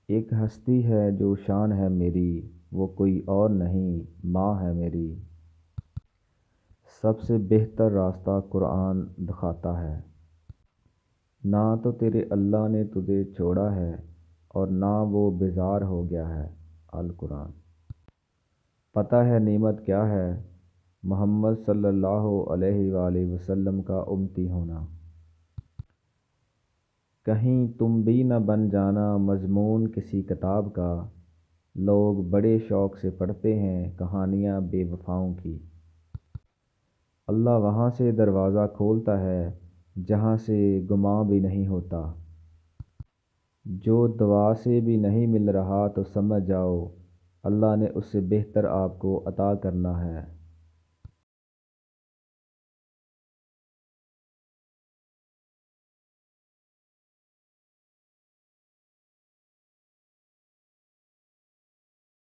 ایک ہستی ہے جو شان ہے میری، وہ کوئی اور نہیں، ماں ہے میری۔ سب سے بہتر راستہ قرآن دکھاتا ہے۔ نہ تو تیرے اللہ نے تجھے چھوڑا ہے اور نہ وہ بیزار ہو گیا ہے۔ القرآن۔ پتہ ہے نعمت کیا ہے؟ محمد صلی اللہ علیہ وآلہ وسلم کا امتی ہونا۔ کہیں تم بھی نہ بن جانا مضمون کسی کتاب کا، لوگ بڑے شوق سے پڑھتے ہیں کہانیاں بے وفاؤں کی۔ اللہ وہاں سے دروازہ کھولتا ہے جہاں سے گمان بھی نہیں ہوتا۔ جو دعا سے بھی نہیں مل رہا تو سمجھ جاؤ اللہ نے اس سے بہتر آپ کو عطا کرنا ہے۔